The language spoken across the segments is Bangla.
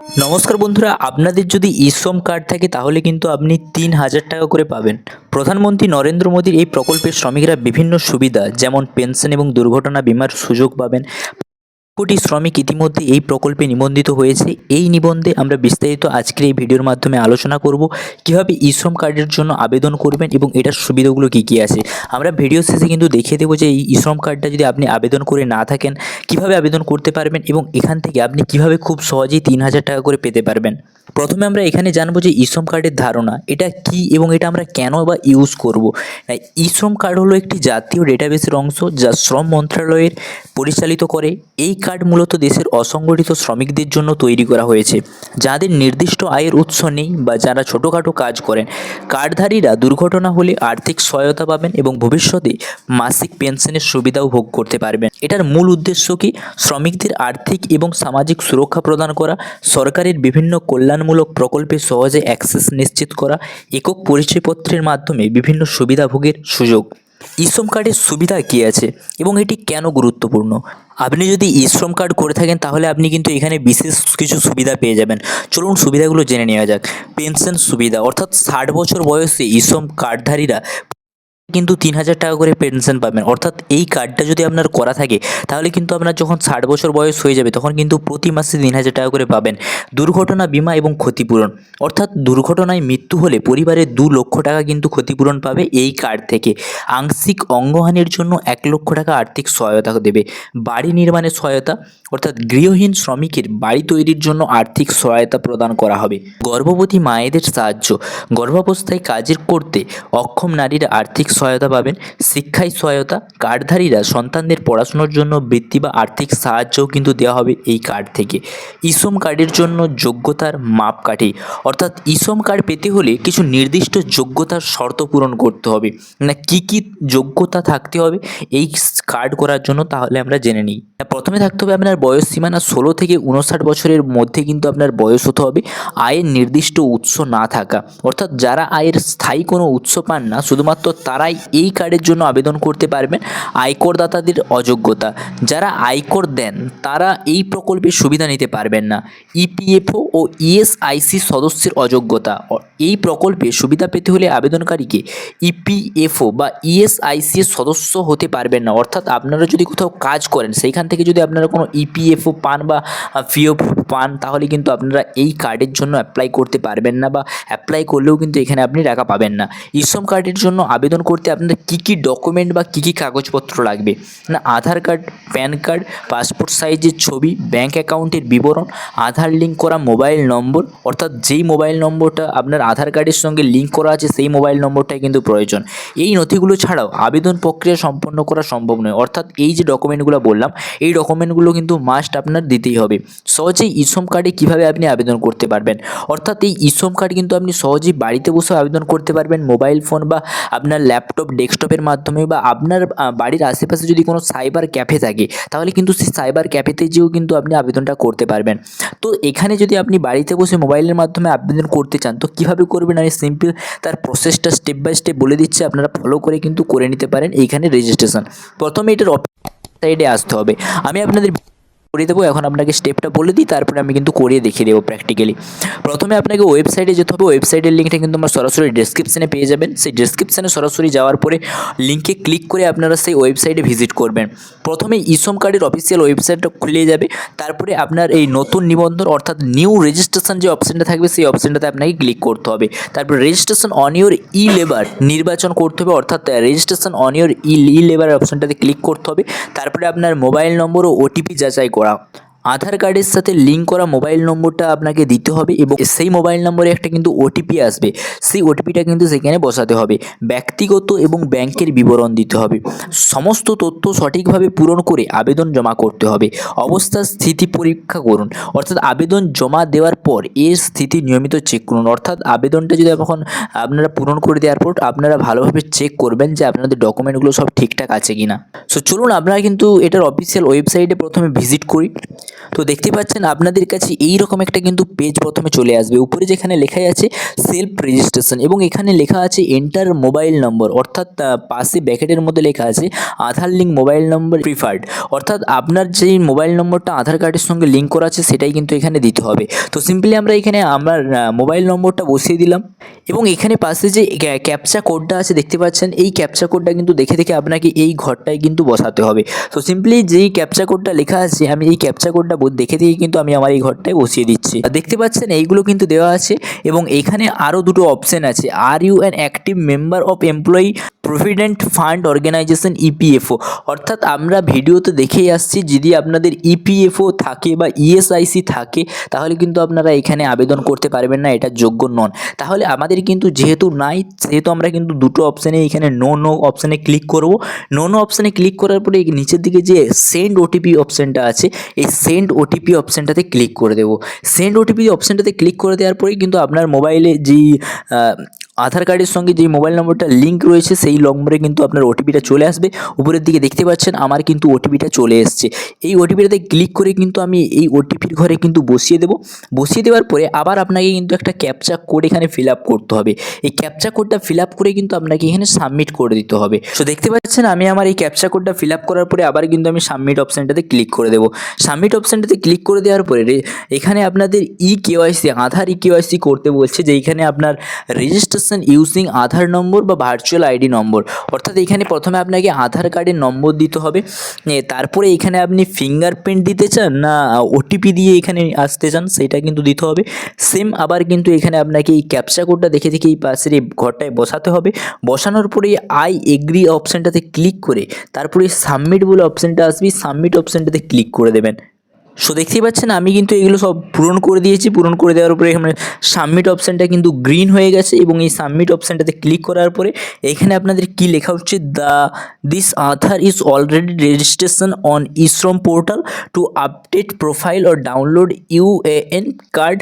নমস্কার বন্ধুরা, আপনাদের যদি ই-শ্রম কার্ড থাকে তাহলে কিন্তু আপনি ৩,০০০ টাকা করে পাবেন। প্রধানমন্ত্রী নরেন্দ্র মোদীর এই প্রকল্পের শ্রমিকরা বিভিন্ন সুবিধা যেমন পেনশন এবং দুর্ঘটনা বীমার সুযোগ পাবেন। কোটি শ্রমিক ইতিমধ্যে এই প্রকল্পে নিবন্ধিত হয়েছে। এই নিবন্ধে আমরা বিস্তারিত আজকের এই ভিডিওর মাধ্যমে আলোচনা করব কিভাবে ই-শ্রম কার্ডের জন্য আবেদন করবেন এবং এটার সুবিধাগুলো কি কি আছে। আমরা ভিডিও শেষে কিন্তু দেখিয়ে দেবো যে এই ই-শ্রম কার্ডটা যদি আপনি আবেদন করে না থাকেন কিভাবে আবেদন করতে পারবেন এবং এখান থেকে আপনি কিভাবে খুব সহজেই ৩,০০০ টাকা করে পেতে পারবেন। প্রথমে আমরা এখানে জানবো যে ই-শ্রম কার্ডের ধারণা এটা কি এবং এটা আমরা কেন বা ইউজ করব। ই-শ্রম কার্ড হলো একটি জাতীয় ডেটাবেসের অংশ যা শ্রম মন্ত্রণালয়ের পরিচালিত করে। এই কার্ড মূলত দেশের অসংগঠিত শ্রমিকদের জন্য তৈরি করা হয়েছে, যাদের নির্দিষ্ট আয়ের উৎস নেই বা যারা ছোটোখাটো কাজ করেন। কার্ডধারীরা দুর্ঘটনা হলে আর্থিক সহায়তা পাবেন এবং ভবিষ্যতে মাসিক পেনশনের সুবিধাও ভোগ করতে পারবেন। এটার মূল উদ্দেশ্য কি? শ্রমিকদের আর্থিক এবং সামাজিক সুরক্ষা প্রদান করা, সরকারের বিভিন্ন কল্যাণমূলক প্রকল্পে সহজে অ্যাক্সেস নিশ্চিত করা, একক পরিচয়পত্রের মাধ্যমে বিভিন্ন সুবিধা ভোগের সুযোগ। ই-শ্রম কার্ডের সুবিধা কী আছে এবং এটি কেন গুরুত্বপূর্ণ? আপনি যদি ই-শ্রম কার্ড করে থাকেন তাহলে আপনি কিন্তু এখানে বিশেষ কিছু সুবিধা পেয়ে যাবেন। চলুন সুবিধাগুলো জেনে নেওয়া যাক। পেনশন সুবিধা, অর্থাৎ ৬০ বছর বয়সে ই-শ্রম কার্ডধারীরা কিন্তু ৩,০০০ টাকা করে পেনশন পাবেন। অর্থাৎ এই কার্ডটা যদি আপনার করা থাকে তাহলে কিন্তু আপনার যখন ৬০ বছর বয়স হয়ে যাবে তখন কিন্তু প্রতি মাসে ৩,০০০ টাকা করে পাবেন। দুর্ঘটনা বীমা এবং ক্ষতিপূরণ, অর্থাৎ দুর্ঘটনায় মৃত্যু হলে পরিবারে ২,০০,০০০ টাকা কিন্তু ক্ষতিপূরণ পাবে এই কার্ড থেকে। আংশিক অঙ্গহানির জন্য ১,০০,০০০ টাকা আর্থিক সহায়তা দেবে। বাড়ি নির্মাণের সহায়তা, অর্থাৎ গৃহহীন শ্রমিকের বাড়ি তৈরির জন্য আর্থিক সহায়তা প্রদান করা হবে। গর্ভবতী মায়েদের সাহায্য, গর্ভাবস্থায় কাজের করতে অক্ষম নারীরা আর্থিক সহায়তা পাবেন। শিক্ষায় সহায়তা, কার্ডধারীরা সন্তানদের পড়াশোনার জন্য বৃত্তি বা আর্থিক সাহায্যও কিন্তু দেওয়া হবে এই কার্ড থেকে। ই-শ্রম কার্ডের জন্য যোগ্যতার মাপকাঠি, অর্থাৎ ই-শ্রম কার্ড পেতে হলে কিছু নির্দিষ্ট যোগ্যতার শর্ত পূরণ করতে হবে। কি কি যোগ্যতা থাকতে হবে এই কার্ড করার জন্য তাহলে আমরা জেনে নিই। প্রথমে থাকতে হবে আপনার বয়স সীমানা ১৬ থেকে ৫৯ বছরের মধ্যে কিন্তু আপনার বয়স হতে হবে। আয়ের নির্দিষ্ট উৎস না থাকা, অর্থাৎ যারা আয়ের স্থায়ী কোনো উৎস পান না শুধুমাত্র তারাই এই কার্ডের জন্য আবেদন করতে পারবেন। আয়করদাতাদের অযোগ্যতা, যারা আয়কর দেন তারা এই প্রকল্পের সুবিধা নিতে পারবেন না। ইপিএফও ও ইএসআইসি সদস্যের অযোগ্যতা, এই প্রকল্পে সুবিধা পেতে হলে আবেদনকারীকে ইপিএফও বা ইএসআইসি এর সদস্য হতে পারবেন না। অর্থাৎ আপনারা যদি কোথাও কাজ করেন সেইখান থেকে যদি আপনারা কোনো ইপিএফও পান বা পিএফ পান তাহলে কিন্তু আপনারা এই কার্ডের জন্য অ্যাপ্লাই করতে পারবেন না, বা অ্যাপ্লাই করলেও কিন্তু এখানে আপনি টাকা পাবেন না। ই-শ্রম কার্ডের জন্য আবেদন করতে আপনার কী কী ডকুমেন্ট বা কী কী কাগজপত্র লাগবে না? আধার কার্ড, প্যান কার্ড, পাসপোর্ট সাইজের ছবি, ব্যাঙ্ক অ্যাকাউন্টের বিবরণ, আধার লিঙ্ক করা মোবাইল নম্বর, অর্থাৎ যেই মোবাইল নম্বরটা আপনার আধার কার্ডের সঙ্গে লিঙ্ক করা আছে সেই মোবাইল নম্বরটাই কিন্তু প্রয়োজন। এই নথিগুলো ছাড়াও আবেদন প্রক্রিয়া সম্পন্ন করা সম্ভব নয়। অর্থাৎ এই যে ডকুমেন্টগুলো বললাম এই ডকুমেন্টগুলো কিন্তু মাস্ট আপনার দিতেই হবে। সহজেই ই-শ্রম কার্ডে কীভাবে আপনি আবেদন করতে পারবেন, অর্থাৎ এই ই-শ্রম কার্ড কিন্তু আপনি সহজেই বাড়িতে বসে আবেদন করতে পারবেন মোবাইল ফোন বা আপনার ল্যাপটপ ডেস্কটপের মাধ্যমে, বা আপনার বাড়ির আশেপাশে যদি কোনো সাইবার ক্যাফে থাকে তাহলে কিন্তু সেই সাইবার ক্যাফেতে যেও কিন্তু আপনি আবেদনটা করতে পারবেন। তো এখানে যদি আপনি বাড়িতে বসে মোবাইলের মাধ্যমে আবেদন করতে চান তো কীভাবে করবেন আমি সিম্পল তার প্রসেসটা স্টেপ বাই স্টেপ বলে দিচ্ছি, আপনারা ফলো করে কিন্তু করে নিতে পারেন। এইখানে রেজিস্ট্রেশন, প্রথমে এটার সাইডে আসতে হবে। আমি আপনাদের করে দেবো, এখন আপনাকে স্টেপটা বলে দিই তারপরে আমি কিন্তু করিয়ে দেখিয়ে দেবো প্র্যাকটিক্যালি। প্রথমে আপনাকে ওয়েবসাইটে যেতে হবে। ওয়েবসাইটের লিঙ্কটা কিন্তু আমার সরাসরি ডেসক্রিপশানে পেয়ে যাবেন। সেই ডেসক্রিপশানে সরাসরি যাওয়ার পরে লিঙ্কে ক্লিক করে আপনারা সেই ওয়েবসাইটে ভিজিট করবেন। প্রথমে ই-শ্রম কার্ডের অফিসিয়াল ওয়েবসাইটটা খুলে যাবে। তারপরে আপনার এই নতুন নিবন্ধন অর্থাৎ নিউ রেজিস্ট্রেশন যে অপশানটা থাকবে সেই অপশানটাতে আপনাকে ক্লিক করতে হবে। তারপর registration on your e labour নির্বাচন করতে হবে, অর্থাৎ registration on your e labour অপশানটাতে ক্লিক করতে হবে। তারপরে আপনার মোবাইল নম্বর ও ওটিপি যাচাই করা, আধার কার্ডের সাথে লিঙ্ক করা মোবাইল নম্বরটা আপনাকে দিতে হবে এবং সেই মোবাইল নম্বরে একটা কিন্তু ওটিপি আসবে, সেই ওটিপিটা কিন্তু সেখানে বসাতে হবে। ব্যক্তিগত এবং ব্যাংকের বিবরণ দিতে হবে। সমস্ত তথ্য সঠিকভাবে পূরণ করে আবেদন জমা করতে হবে। অবস্থার স্থিতি পরীক্ষা করুন, অর্থাৎ আবেদন জমা দেওয়ার পর এর স্থিতি নিয়মিত চেক করুন। অর্থাৎ আবেদনটা যদি এখন আপনারা পূরণ করে দেওয়ার পর আপনারা ভালোভাবে চেক করবেন যে আপনাদের ডকুমেন্টগুলো সব ঠিকঠাক আছে কি না। সো চলুন আপনারা কিন্তু এটার অফিসিয়াল ওয়েবসাইটে প্রথমে ভিজিট করি। তো দেখতে পাচ্ছেন আপনাদের কাছে এইরকম একটা কিন্তু পেজ প্রথমে চলে আসবে। উপরে যেখানে লেখাই আছে সেলফ রেজিস্ট্রেশন এবং এখানে লেখা আছে এন্টার মোবাইল নম্বর, অর্থাৎ পাশে ব্যাকেটের মধ্যে লেখা আছে আধার লিঙ্ক মোবাইল নম্বর প্রিফার্ড, অর্থাৎ আপনার যেই মোবাইল নম্বরটা আধার কার্ডের সঙ্গে লিঙ্ক করা আছে সেটাই কিন্তু এখানে দিতে হবে। তো সিম্পলি আমরা এখানে আমার মোবাইল নম্বরটা বসিয়ে দিলাম এবং এখানে পাশে যে ক্যাপচা কোডটা আছে দেখতে পাচ্ছেন, এই ক্যাপচা কোডটা কিন্তু দেখে দেখে আপনাকে এই ঘরটায় কিন্তু বসাতে হবে। তো সিম্পলি যেই ক্যাপচা কোডটা লেখা আছে আমি এই ক্যাপচা কোডটা দেখে দেখে কিন্তু আমি আমার এই ঘরটায় বসিয়ে দিচ্ছি। আর দেখতে পাচ্ছেন এইগুলো কিন্তু দেওয়া আছে এবং এখানে আরও দুটো অপশন আছে, are you an active member of employee provident fund organisation EPFO, অর্থাৎ আমরা ভিডিওতে দেখেই আসছি যদি আপনাদের ইপিএফও থাকে বা ইএসআইসি থাকে তাহলে কিন্তু আপনারা এখানে আবেদন করতে পারবেন না, এটা যোগ্য নন। তাহলে আমাদের কিন্তু যেহেতু নাই সেহেতু আমরা কিন্তু দুটো অপশানে এখানে নো অপশানে ক্লিক করব। নো অপশানে ক্লিক করার পরে নিচের দিকে যে সেন্ড ওটিপি অপশানটা আছে এই সেন্ড ওটিপি অপশানটাতে ক্লিক করে দেবো। সেন্ড ওটিপি অপশানটাতে ক্লিক করে দেওয়ার পরেই কিন্তু আপনার মোবাইলে যেই আধার কার্ডের সঙ্গে যেই মোবাইল নম্বরটা লিঙ্ক রয়েছে সেই নম্বরে কিন্তু আপনার ওটিপিটা চলে আসবে। উপরের দিকে দেখতে পাচ্ছেন আমার কিন্তু ওটিপিটা চলে এসছে। এই ওটিপিটাতে ক্লিক করে কিন্তু আমি এই ওটিপির ঘরে কিন্তু বসিয়ে দেবো। বসিয়ে দেওয়ার পরে আবার আপনাকে কিন্তু একটা ক্যাপচা কোড এখানে ফিল আপ করতে হবে। এই ক্যাপচা কোডটা ফিল আপ করে কিন্তু আপনাকে এখানে সাবমিট করে দিতে হবে। সো দেখতে পাচ্ছেন আমি আমার এই ক্যাপচা কোডটা ফিল আপ করার পরে আবার কিন্তু আমি সাবমিট অপশানটাতে ক্লিক করে দেবো। সাবমিট অপশানটাতে ক্লিক করে দেওয়ার পরে এখানে আপনাদের কেওয়াইসি আধার কেওয়াইসি করতে বলছে, যে এইখানে আপনার রেজিস্ট্রেশন ইউজিং আধার নম্বর বা ভার্চুয়াল আইডি নম্বর, অর্থাৎ এখানে প্রথমে আপনাকে আধার কার্ডের নম্বর দিতে হবে, তারপরে এখানে আপনি ফিঙ্গারপ্রিন্ট দিতে চান না ওটিপি দিয়ে এখানে আসতে চান সেটা কিন্তু দিতে হবে। সেম আবার কিন্তু এখানে আপনাকে এই ক্যাপচা কোডটা দেখে দেখে এই পাশের এই ঘরটায় বসাতে হবে। বসানোর পরে আই এগ্রি অপশানটাতে ক্লিক করে তারপরে সাবমিট বলে অপশানটা আসবে, সাবমিট অপশানটাতে ক্লিক করে দেবেন। সো দেখতেই পাচ্ছেন আমি কিন্তু এগুলো সব পূরণ করে দিয়েছি। পূরণ করে দেওয়ার পরে এখানে সাবমিট অপশানটা কিন্তু গ্রিন হয়ে গেছে এবং এই সাবমিট অপশানটাতে ক্লিক করার পরে এখানে আপনাদের কি লেখা হচ্ছে, this Aadhaar is already registration on eShram portal to update profile or download UAN card,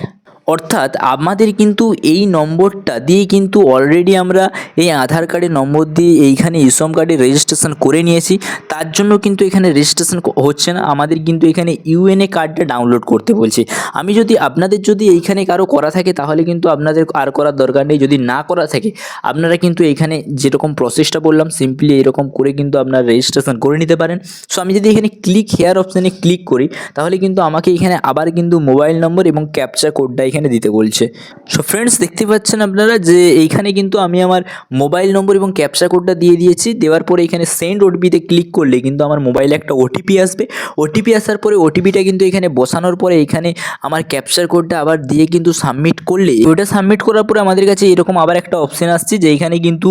অর্থাৎ আমাদের কিন্তু এই নম্বরটা দিয়ে কিন্তু অলরেডি আমরা এই আধার কার্ডের নম্বর দিয়ে এইখানে ইশ্রম কার্ডে রেজিস্ট্রেশন করে নিয়েছি, তার জন্য কিন্তু এখানে রেজিস্ট্রেশন হচ্ছে না, আমাদের কিন্তু এখানে ইউএনএ কার্ডটা ডাউনলোড করতে বলছে। আমি যদি আপনাদের যদি এইখানে কারো করা থাকে তাহলে কিন্তু আপনাদের আর করার দরকার নেই, যদি না করা থাকে আপনারা কিন্তু এইখানে যেরকম প্রসেসটা বললাম সিম্পলি এরকম করে কিন্তু আপনারা রেজিস্ট্রেশন করে নিতে পারেন। সো আমি যদি এখানে ক্লিক হেয়ার অপশানে ক্লিক করি তাহলে কিন্তু আমাকে এখানে আবার কিন্তু মোবাইল নম্বর এবং ক্যাপচা কোডটা এখানে দিতে বলছে। সো ফ্রেন্ডস দেখতে পাচ্ছেন আপনারা যে এইখানে কিন্তু আমি আমার মোবাইল নম্বর এবং ক্যাপচা কোডটা দিয়ে দিয়েছি। দেওয়ার পরে এখানে সেন্ড ওটিপিতে ক্লিক করলে কিন্তু আমার মোবাইলে একটা ওটিপি আসবে। ওটিপি আসার পরে ওটিপিটা কিন্তু এখানে বসানোর পরে এখানে আমার ক্যাপচার কোডটা আবার দিয়ে কিন্তু সাবমিট করলে ওটা সাবমিট করার পরে আমাদের কাছে এরকম আবার একটা অপশান আসছে যে এখানে কিন্তু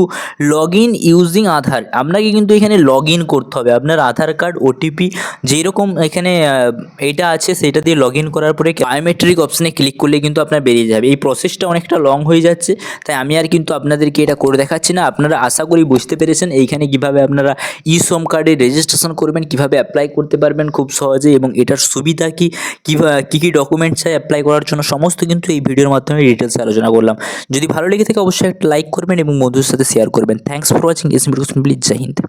লগ ইন ইউজিং আধার, আপনাকে কিন্তু এখানে লগ ইন করতে হবে আপনার আধার কার্ড ওটিপি যেরকম এখানে এটা আছে সেটা দিয়ে লগ ইন করার পরে বায়োমেট্রিক অপশানে ক্লিক করলে কিন্তু আপনার বেরিয়ে যাবে। এই প্রসেসটা অনেকটা লং হয়ে যাচ্ছে তাই আমি আর কিন্তু আপনাদেরকে এটা করে দেখাচ্ছি না। আপনারা আশা করি বুঝতে পেরেছেন এইখানে কিভাবে আপনারা ইশ্রম কার্ডে রেজিস্ট্রেশন করবেন, কিভাবে অ্যাপ্লাই করতে পারবেন খুব সহজে এবং এটার সুবিধা কী কী ডকুমেন্ট চাই অ্যাপ্লাই করার জন্য সমস্ত কিন্তু এই ভিডিওর মাধ্যমে ডিটেলসে আলোচনা করলাম। যদি ভালো লেগে থাকে অবশ্যই একটা লাইক করবেন এবং বন্ধুদের সাথে শেয়ার করবেন। Thanks for watching. প্লিজ জয় হিন্দ।